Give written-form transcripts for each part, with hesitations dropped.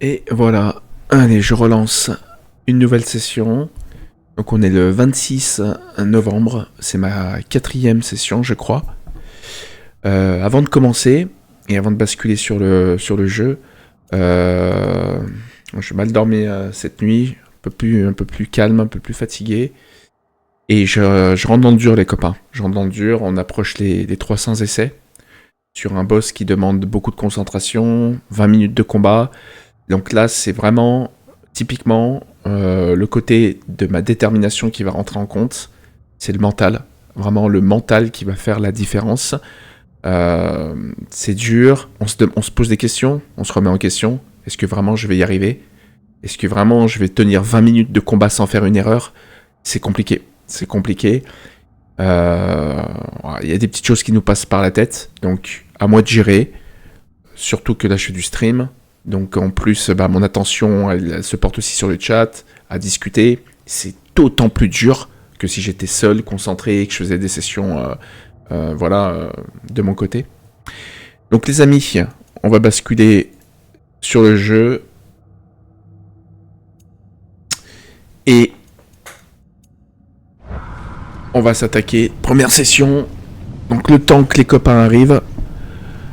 Et voilà, allez, je relance une nouvelle session. Donc on est le 26 novembre, c'est ma 4e session je crois. Avant de commencer, et avant de basculer sur le jeu, j'ai mal dormi cette nuit, un peu plus calme, un peu plus fatigué. Et je rentre dans le dur les copains, je rentre dans le dur, on approche les 300 essais. Sur un boss qui demande beaucoup de concentration, 20 minutes de combat. Donc là, c'est vraiment, typiquement, le côté de ma détermination qui va rentrer en compte. C'est le mental. Vraiment le mental qui va faire la différence. C'est dur, on se pose des questions, on se remet en question. Est-ce que vraiment je vais y arriver? Est-ce que vraiment je vais tenir 20 minutes de combat sans faire une erreur? C'est compliqué, c'est compliqué. Il y a des petites choses qui nous passent par la tête, donc à moi de gérer, surtout que là je fais du stream, donc en plus mon attention elle se porte aussi sur le chat, à discuter, c'est d'autant plus dur que si j'étais seul, concentré, et que je faisais des sessions de mon côté. Donc les amis, on va basculer sur le jeu, et on va s'attaquer. Première session. Donc le temps que les copains arrivent.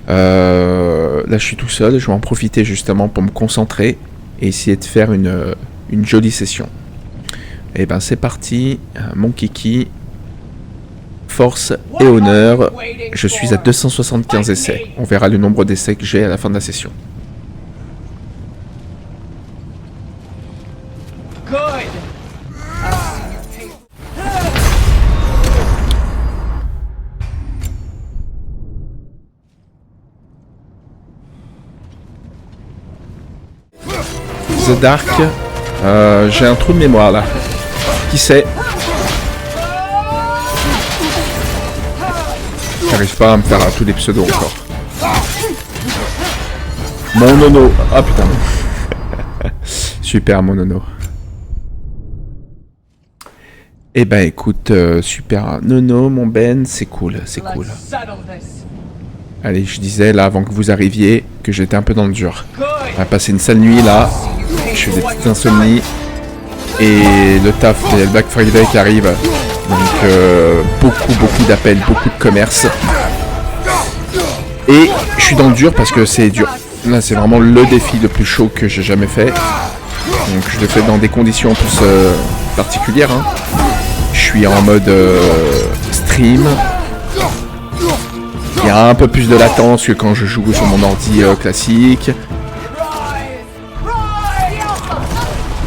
Là je suis tout seul. Je vais en profiter justement pour me concentrer. Et essayer de faire une jolie session. Et ben c'est parti. Mon kiki. Force et honneur. Je suis à 275 essais. On verra le nombre d'essais que j'ai à la fin de la session. The Dark, j'ai un trou de mémoire là. Qui sait? J'arrive pas à me faire tous les pseudos encore. Mon nono. Ah putain. Super mon nono. Eh ben écoute, super nono, mon Ben, c'est cool, c'est cool. Allez, je disais là avant que vous arriviez que j'étais un peu dans le dur. On a passé une sale nuit là. Je fais des petites insomnies. Et le taf, il y a le Black Friday qui arrive. Donc beaucoup d'appels, beaucoup de commerce. Et je suis dans le dur parce que c'est dur. Là c'est vraiment le défi le plus chaud que j'ai jamais fait. Donc je le fais dans des conditions en plus particulières. Hein. Je suis en mode stream. Il y a un peu plus de latence que quand je joue sur mon ordi classique.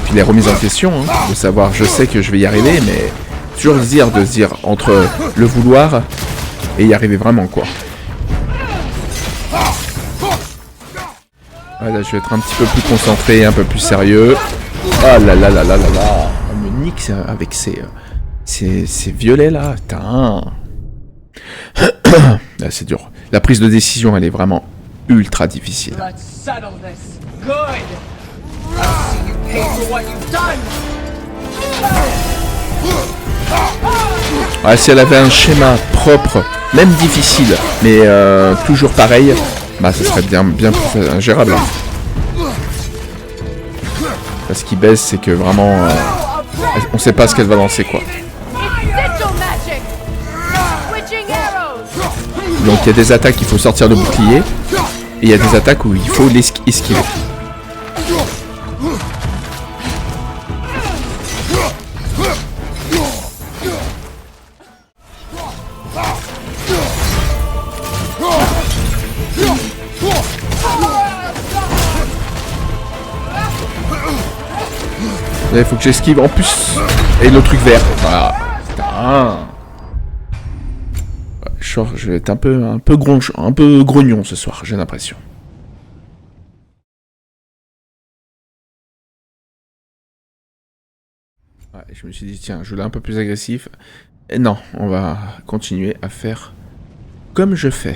Puis les remises en question, hein, de savoir, je sais que je vais y arriver, mais toujours de se dire entre le vouloir et y arriver vraiment, quoi. Voilà, je vais être un petit peu plus concentré, un peu plus sérieux. Ah là là là là là là. On me nique avec ces violets là, putain. Là, c'est dur. La prise de décision, elle est vraiment ultra difficile. Ouais, si elle avait un schéma propre, même difficile, mais toujours pareil, bah ça serait bien plus ingérable. Ce qui baisse, c'est que vraiment, on sait pas ce qu'elle va lancer, quoi. Donc il y a des attaques, il faut sortir le bouclier, et il y a des attaques où il faut l'esquiver. Là, il faut que j'esquive en plus. Et le truc vert. Voilà. Putain. Je vais être un peu grognon ce soir, j'ai l'impression. Ouais, je me suis dit, tiens, je l'ai un peu plus agressif. Et non, on va continuer à faire comme je fais.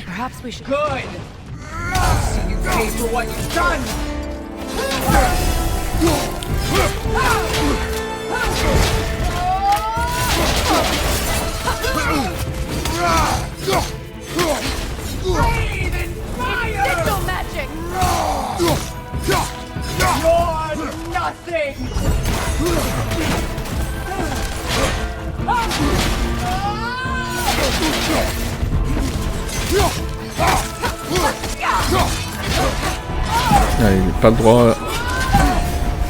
Allez, pas le droit.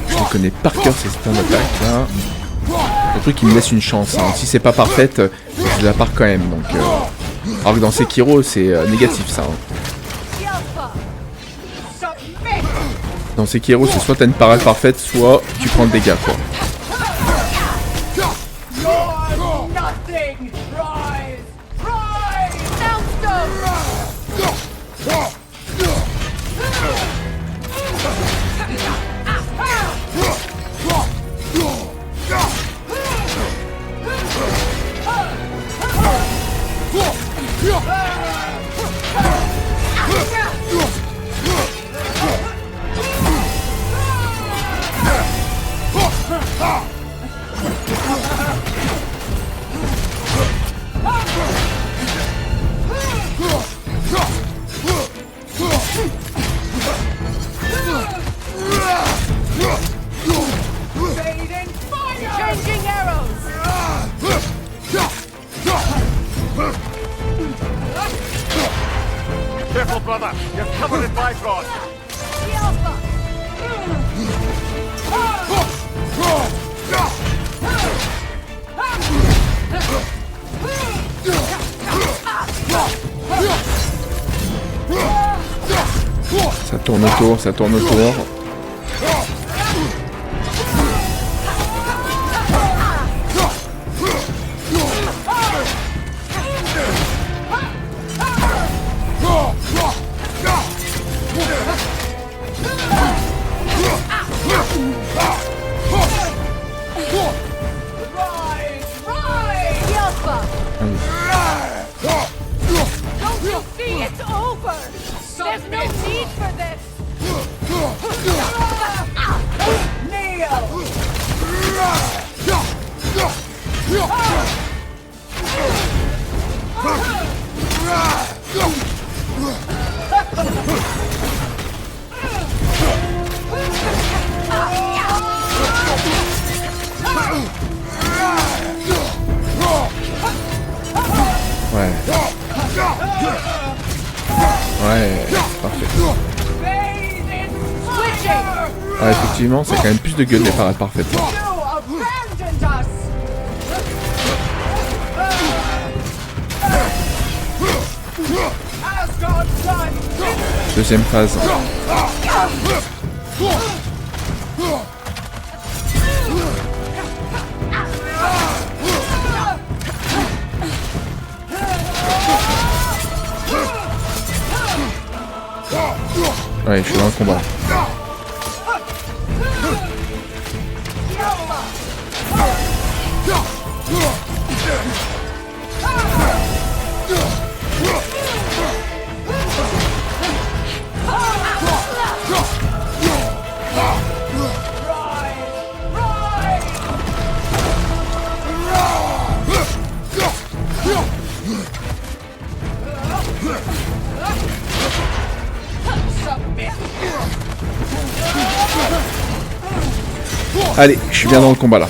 Je les connais par cœur ces styles d'attaque là. Le truc qui me laisse une chance. Hein. Si c'est pas parfaite, je la pars quand même. Donc, alors que dans Sekiro, c'est négatif ça. Hein. Dans Sekiro, c'est soit t'as une parade parfaite, soit tu prends le dégât quoi. Careful, brother. You're covered in Bifrost. Ça tourne autour, ça tourne autour. Ouais, parfait. Ah, effectivement, c'est quand même plus de gueule les parades parfaites. Deuxième phase. Ouais, je suis dans le combat. Allez, je suis bien dans le combat là.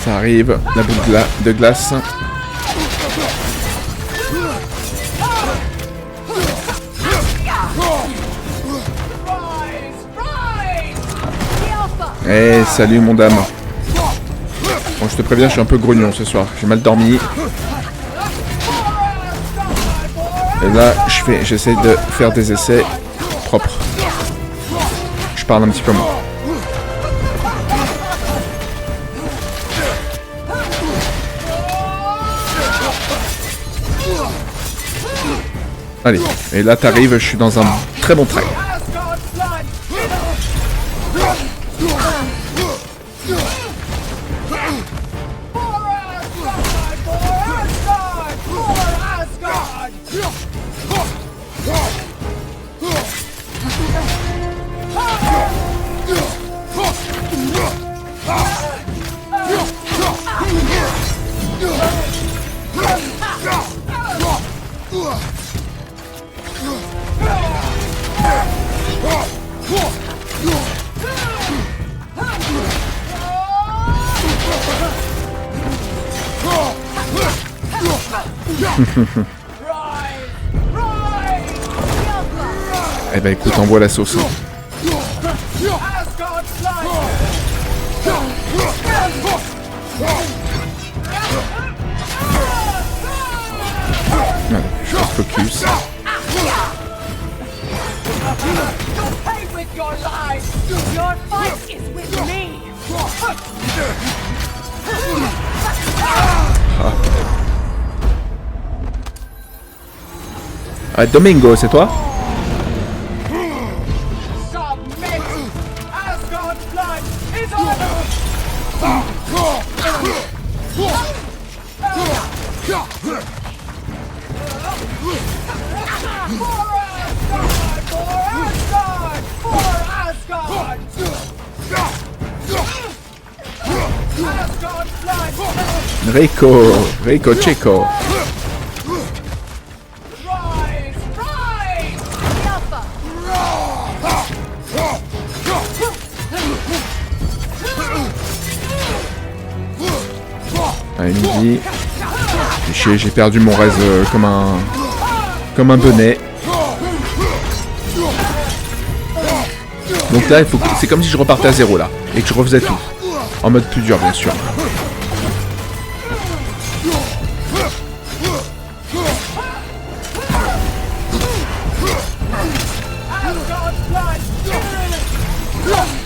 Ça arrive, la boule de glace. Eh, salut mon dame. Bon, je te préviens, je suis un peu grognon ce soir. J'ai mal dormi. Et là, j'essaie de faire des essais propres. Je parle un petit peu moins. Allez, et là t'arrives, je suis dans un très bon track. Eh ben écoute, envoie la sauce. Allez, je reste focus. Ah, Domingo, c'est toi? Rico Chico. Allez, midi. J'ai perdu mon raise comme un bonnet. Donc là, c'est comme si je repartais à zéro là et que je refaisais tout. En mode plus dur, bien sûr.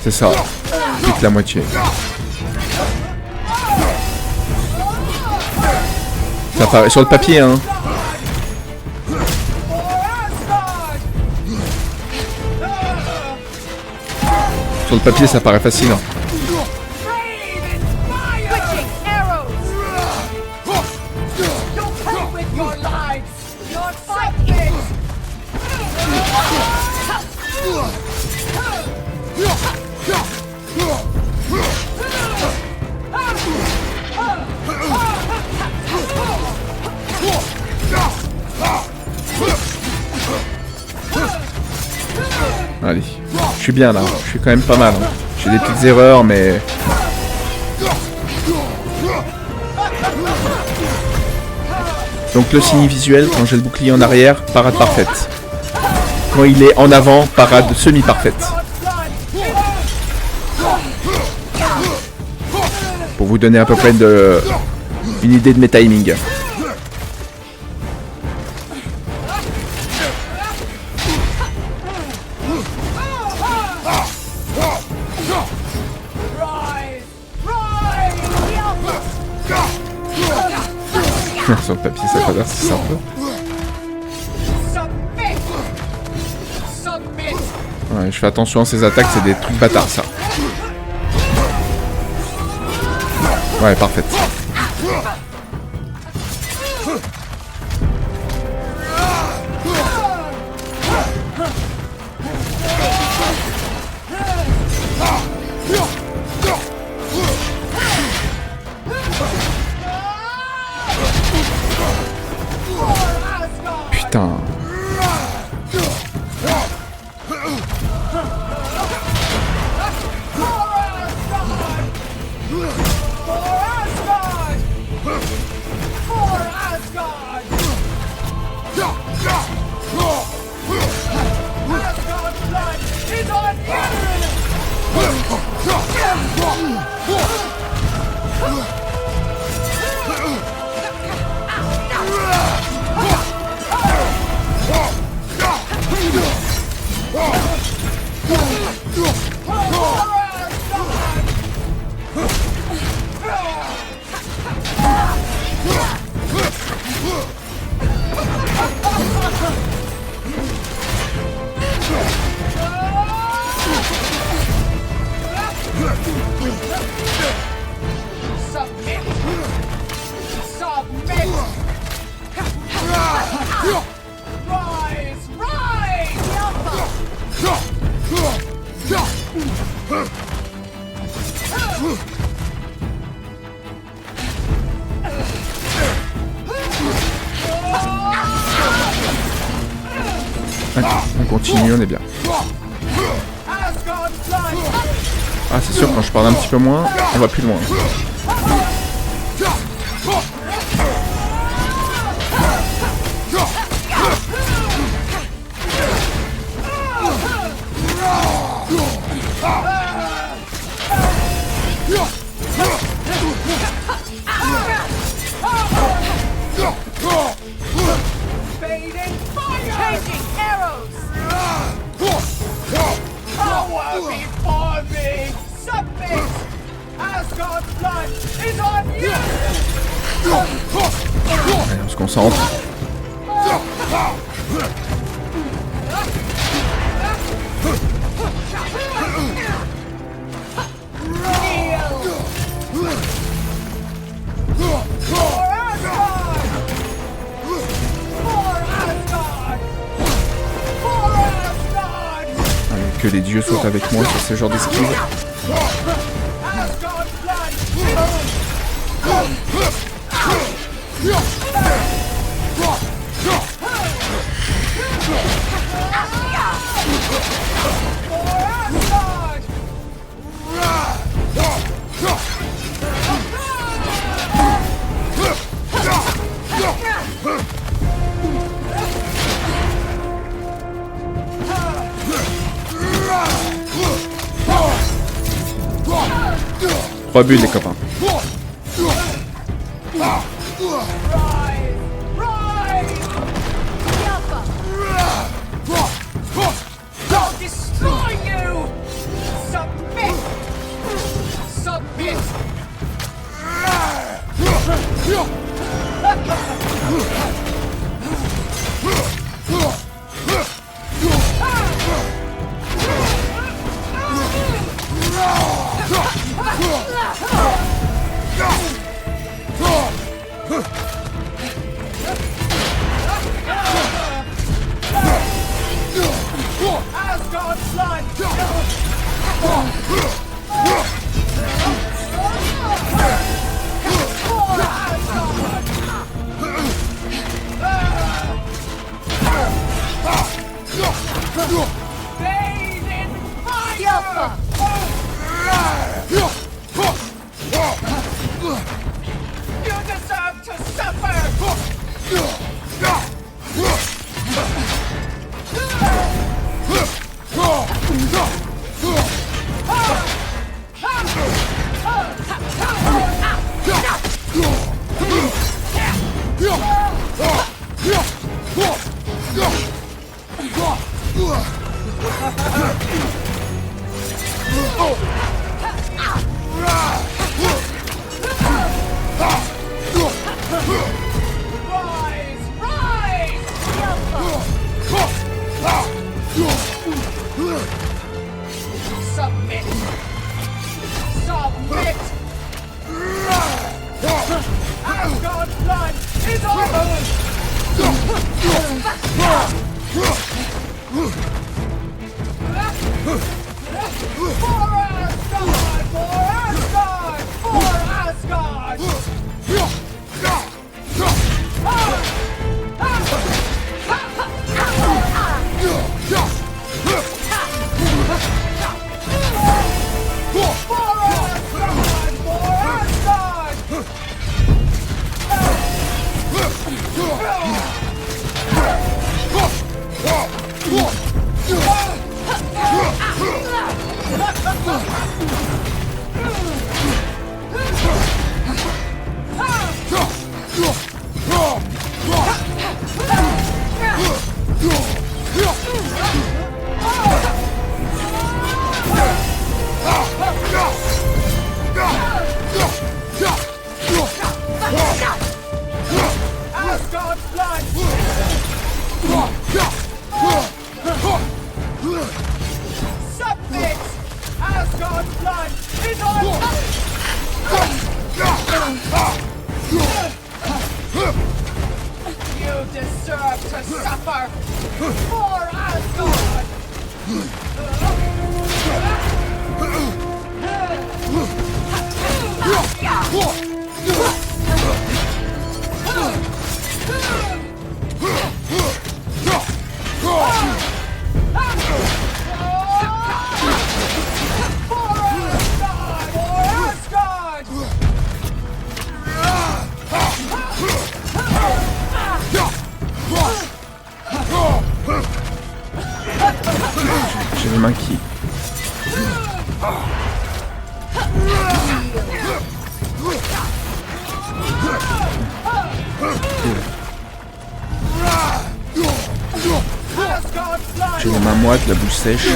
C'est ça. Plus que la moitié. Ça paraît sur le papier, hein. Sur le papier, ça paraît fascinant. Allez, je suis bien là, je suis quand même pas mal. Hein. J'ai des petites erreurs, mais... Donc le signe visuel, quand j'ai le bouclier en arrière, parade parfaite. Quand il est en avant, parade semi-parfaite. Pour vous donner à peu près une idée de mes timings. Sur le papier, ça peut c'est un peu. Ouais, je fais attention à ces attaques, c'est des trucs bâtards, ça. Ouais, parfaite. Putain. Submit! Submit! Rise! Rise! On continue, on est bien. Asgard's blood! Ah, c'est sûr, quand je parle un petit peu moins, on va plus loin. Fading fire! Changing arrows! Power before me! Submit! Asgard's blood is on you! Allez, on se concentre. For Asgard! For Asgard! For Asgard! Allez, que les dieux soient avec moi sur ce genre d'esquive. Asgard's blood! For Asgard! 3 buts, les copains. Rise! Rise! I'll destroy you! Submit! Submit! Asgard's blood! Bathe in fire! You deserve to suffer! J'ai les mains qui... J'ai les mains moites, la bouche sèche.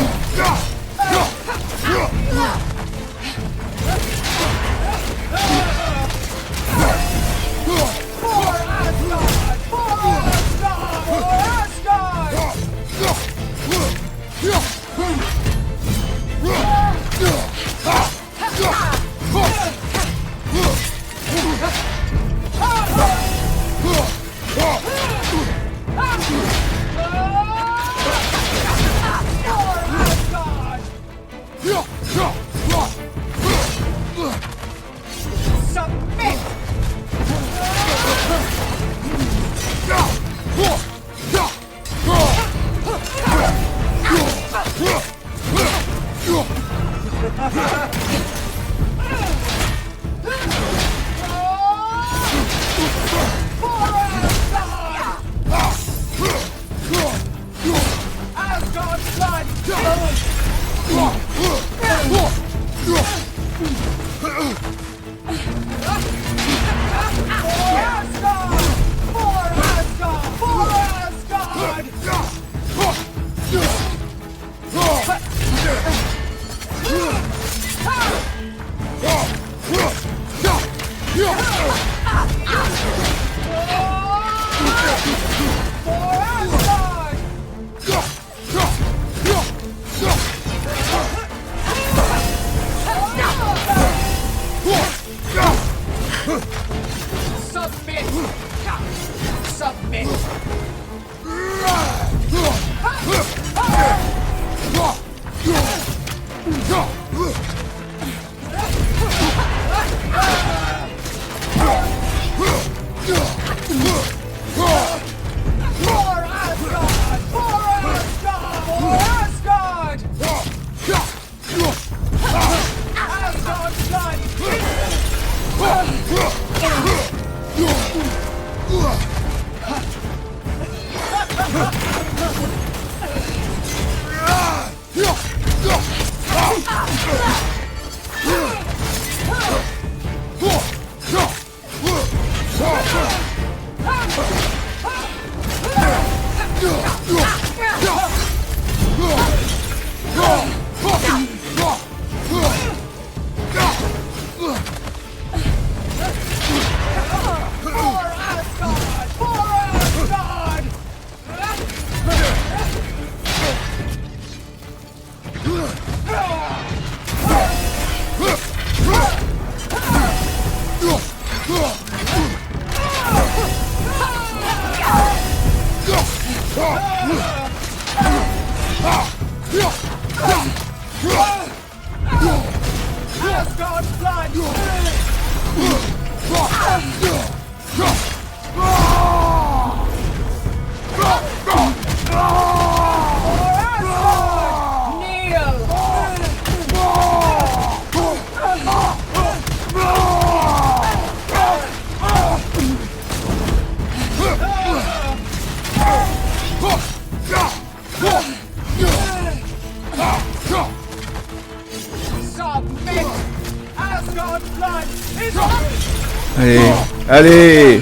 Allez, allez!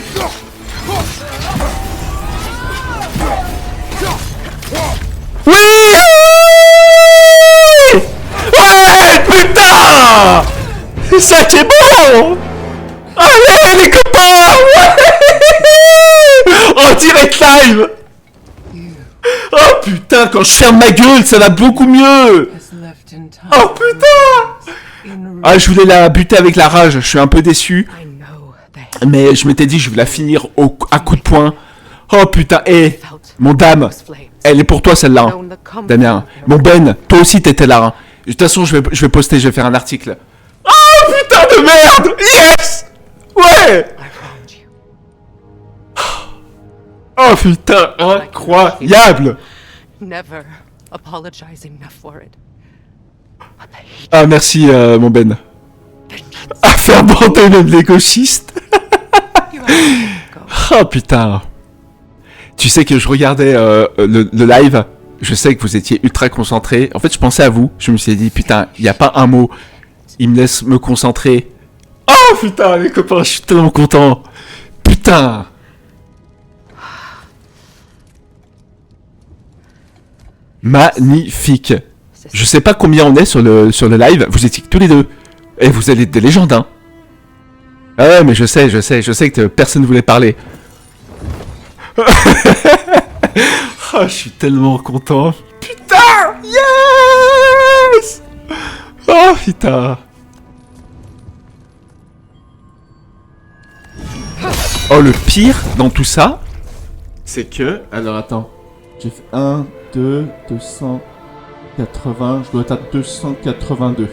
Oui! Ouais, putain! C'est ça qui est bon! Allez, les copains! Ouais! En direct live! Oh putain, quand je ferme ma gueule, ça va beaucoup mieux! Oh putain! Ah, je voulais la buter avec la rage, je suis un peu déçu. Mais je m'étais dit, je vais la finir à coup de poing. Oh putain, hé, mon dame, elle est pour toi celle-là, hein, Damien. Mon Ben, toi aussi t'étais là. Hein. De toute façon, je vais poster, je vais faire un article. Oh putain de merde! Yes! Ouais! I wronged you. Oh putain, incroyable! Never apologize enough for it. But the hate Ah merci mon Ben. À faire bander même les gauchistes. you have to let go. Oh putain. Tu sais que je regardais le live, je sais que vous étiez ultra concentrés. En fait, je pensais à vous. Je me suis dit, putain, il n'y a pas un mot. Il me laisse me concentrer. Oh putain, les copains, je suis tellement content. Putain. Magnifique. Je sais pas combien on est sur le live. Vous étiez tous les deux. Et vous êtes des légendes, hein. Ah ouais, mais je sais que personne ne voulait parler. Oh, je suis tellement content. Putain, yes. Oh putain. Oh, le pire dans tout ça, c'est que... Alors attends. J'ai fait 1, 2, 280... Je dois être à 282.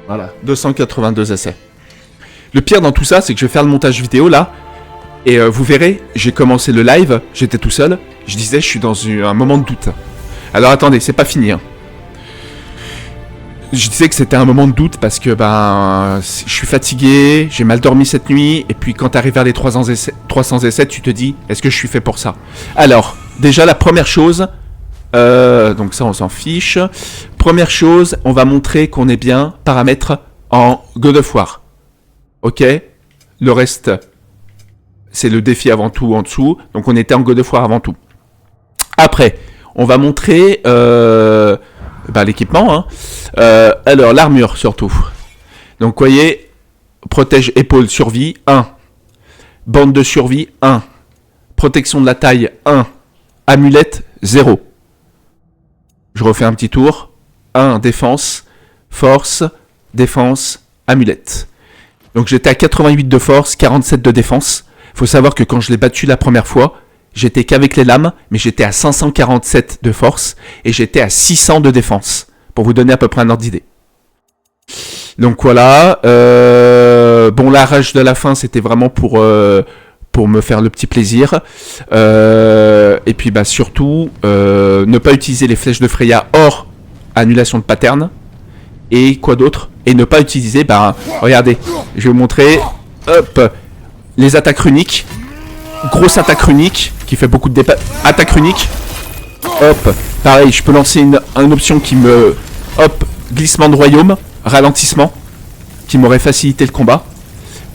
Voilà, 282 essais. Le pire dans tout ça, c'est que je vais faire le montage vidéo là. Et vous verrez, j'ai commencé le live, j'étais tout seul. Je disais, je suis dans un moment de doute. Alors attendez, c'est pas fini. Hein. Je disais que c'était un moment de doute parce que je suis fatigué, j'ai mal dormi cette nuit. Et puis quand t'arrives vers les 300 essais, tu te dis, est-ce que je suis fait pour ça? Alors, déjà la première chose, donc ça on s'en fiche. Première chose, on va montrer qu'on est bien paramètres en God of War. Ok? Le reste... c'est le défi avant tout en dessous. Donc on était en God of War avant tout. Après, on va montrer l'équipement. Hein. Alors, l'armure surtout. Donc, vous voyez, protège épaule survie, 1. Bande de survie, 1. Protection de la taille, 1. Amulette, 0. Je refais un petit tour. 1, défense, force, défense, amulette. Donc, j'étais à 88 de force, 47 de défense. Faut savoir que quand je l'ai battu la première fois, j'étais qu'avec les lames, mais j'étais à 547 de force et j'étais à 600 de défense, pour vous donner à peu près un ordre d'idée. Donc voilà, la rage de la fin, c'était vraiment pour me faire le petit plaisir. Et puis surtout, ne pas utiliser les flèches de Freya hors annulation de pattern. Et quoi d'autre? Et ne pas utiliser, regardez, je vais vous montrer, hop, les attaques runiques. Grosse attaque runique qui fait beaucoup de dégâts. Attaque runique. Hop. Pareil, je peux lancer une option qui me... Hop. Glissement de royaume. Ralentissement. Qui m'aurait facilité le combat.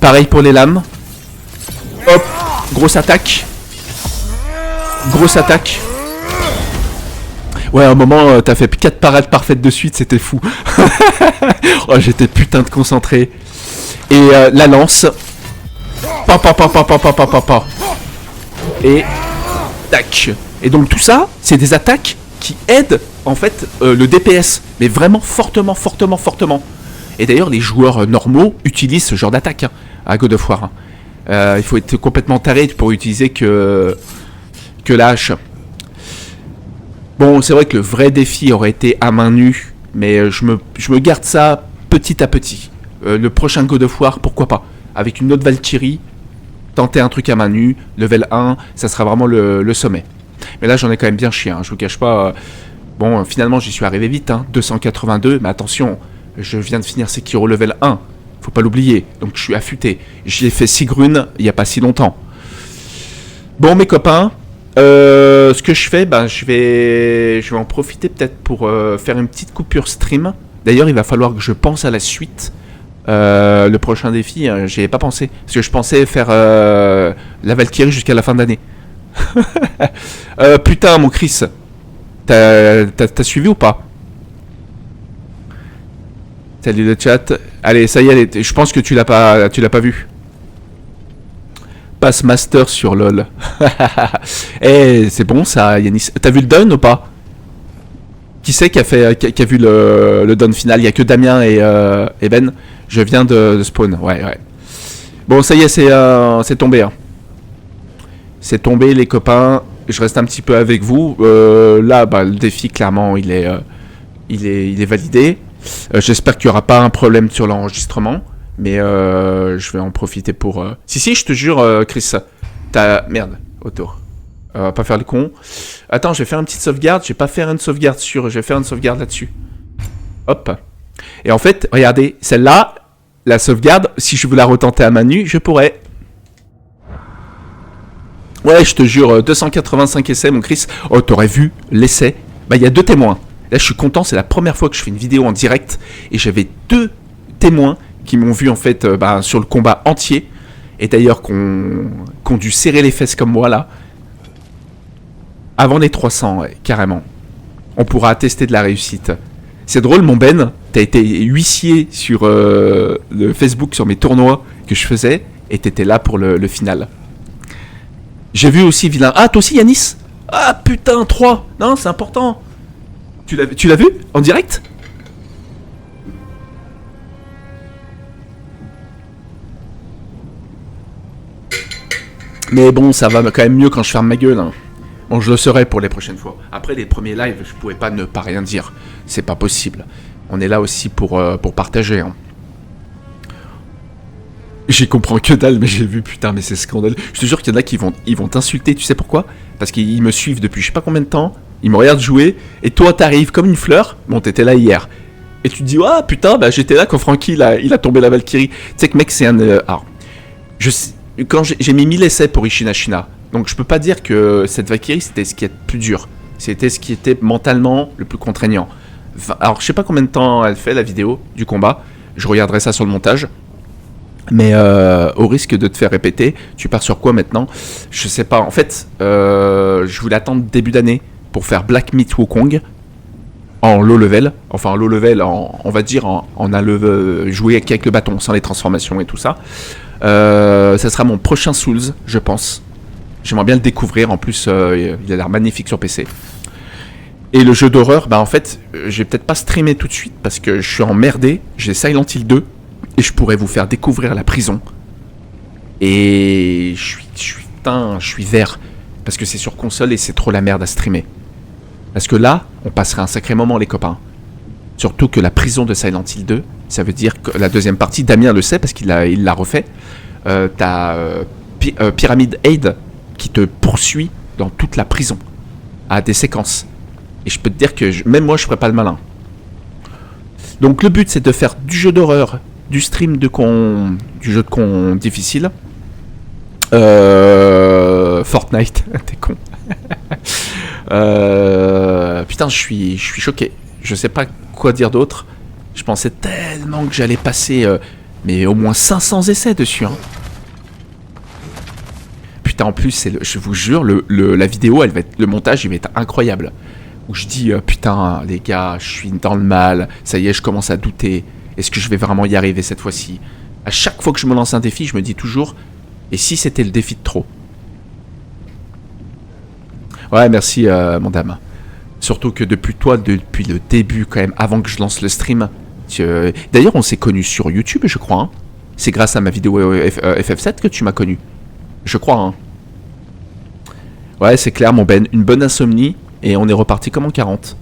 Pareil pour les lames. Hop. Grosse attaque. Grosse attaque. Ouais, à un moment, t'as fait 4 parades parfaites de suite, c'était fou. Oh, j'étais putain de concentré. Et la lance. Et tac. Et donc tout ça, c'est des attaques qui aident en fait le DPS, mais vraiment fortement. Et d'ailleurs, les joueurs normaux utilisent ce genre d'attaque à God of War. Il faut être complètement taré pour utiliser que la hache. Bon, c'est vrai que le vrai défi aurait été à main nue, mais je me garde ça petit à petit. Le prochain God of War, pourquoi pas? Avec une autre Valkyrie, tenter un truc à main nue, level 1, ça sera vraiment le sommet. Mais là, j'en ai quand même bien chié, hein, je vous cache pas. Bon, finalement, j'y suis arrivé vite, 282, mais attention, je viens de finir Sekiro level 1, faut pas l'oublier, donc je suis affûté. J'y ai fait Sigrun il y a pas si longtemps. Bon, mes copains, ce que je fais, je vais en profiter peut-être pour faire une petite coupure stream. D'ailleurs, il va falloir que je pense à la suite. Le prochain défi, j'y ai pas pensé. Parce que je pensais faire la Valkyrie jusqu'à la fin d'année. Putain, mon Chris. T'as suivi ou pas? Salut le chat. Allez, ça y est, je pense que tu l'as pas vu. Passe master sur LOL. Eh, c'est bon ça, Yanis. T'as vu le dun ou pas? Qui c'est qui a vu le dun final? Il y a que Damien et Ben. Je viens de spawn, ouais. Bon, ça y est, c'est tombé. C'est tombé, les copains. Je reste un petit peu avec vous. Là, le défi, clairement, il est validé. J'espère qu'il n'y aura pas un problème sur l'enregistrement. Mais je vais en profiter pour... Si, je te jure, Chris, t'as... Merde, autour. Pas faire le con. Attends, je vais faire une petite sauvegarde. Je vais pas faire une sauvegarde sur... Je vais faire une sauvegarde là-dessus. Hop. Et en fait, regardez, celle-là, la sauvegarde, si je veux la retenter à main nue, je pourrais. Ouais, je te jure, 285 essais, mon Chris. Oh, t'aurais vu l'essai. Bah, il y a 2 témoins. Là, je suis content, c'est la première fois que je fais une vidéo en direct. Et j'avais 2 témoins qui m'ont vu, en fait, sur le combat entier. Et d'ailleurs, qu'on ont dû serrer les fesses comme moi, là. Avant les 300, ouais, carrément. On pourra attester de la réussite. C'est drôle, mon Ben, t'as été huissier sur le Facebook, sur mes tournois que je faisais. Et t'étais là pour le final. J'ai vu aussi Vilain. Ah, toi aussi, Yanis? Ah, putain, 3. Non, c'est important. Tu l'as vu en direct? Mais bon, ça va quand même mieux quand je ferme ma gueule. Hein. Bon, je le serai pour les prochaines fois. Après, les premiers lives, je pouvais pas ne pas rien dire. C'est pas possible. On est là aussi pour partager. Hein. J'y comprends que dalle, mais j'ai vu, putain, mais c'est scandaleux. Je te jure qu'il y en a qui vont t'insulter, tu sais pourquoi? Parce qu'ils me suivent depuis je sais pas combien de temps, ils me regardent jouer, et toi t'arrives comme une fleur, bon t'étais là hier. Et tu te dis, ah putain, bah j'étais là quand Francky il a tombé la Valkyrie. Tu sais que mec, c'est un... alors, quand j'ai mis 1000 essais pour Ishinashina, donc je peux pas dire que cette Valkyrie c'était ce qui est le plus dur. C'était ce qui était mentalement le plus contraignant. Alors je sais pas combien de temps elle fait la vidéo du combat, je regarderai ça sur le montage. Mais au risque de te faire répéter, tu pars sur quoi maintenant? Je sais pas. En fait, je voulais attendre début d'année pour faire Black Myth Wukong en low level. Enfin, en low level, on va dire, jouer avec le bâton, sans les transformations et tout ça. Ça sera mon prochain Souls, je pense. J'aimerais bien le découvrir. En plus, il a l'air magnifique sur PC. Et le jeu d'horreur, bah en fait, je vais peut-être pas streamer tout de suite parce que je suis emmerdé. J'ai Silent Hill 2. Et je pourrais vous faire découvrir la prison. Et je suis vert. Parce que c'est sur console et c'est trop la merde à streamer. Parce que là, on passerait un sacré moment, les copains. Surtout que la prison de Silent Hill 2, ça veut dire que la deuxième partie, Damien le sait parce qu'il l'a refait. T'as Pyramid Aid qui te poursuit dans toute la prison. À des séquences. Et je peux te dire que même moi, je ferais pas le malin. Donc le but, c'est de faire du jeu d'horreur, du stream du jeu de con difficile. Fortnite, t'es con. Putain, je suis choqué. Je sais pas quoi dire d'autre. Je pensais tellement que j'allais passer mais au moins 500 essais dessus. Hein. Putain, en plus, je vous jure, la vidéo, le montage, il va être incroyable. Où je dis, putain, les gars, je suis dans le mal. Ça y est, je commence à douter. Est-ce que je vais vraiment y arriver cette fois-ci? À chaque fois que je me lance un défi, je me dis toujours, et si c'était le défi de trop? Ouais, merci, mon dame. Surtout que depuis le début, quand même, avant que je lance le stream. D'ailleurs, on s'est connus sur YouTube, je crois. Hein. C'est grâce à ma vidéo FF7 que tu m'as connu. Je crois. Hein. Ouais, c'est clair, mon Ben. Une bonne insomnie, et on est reparti comme en 40.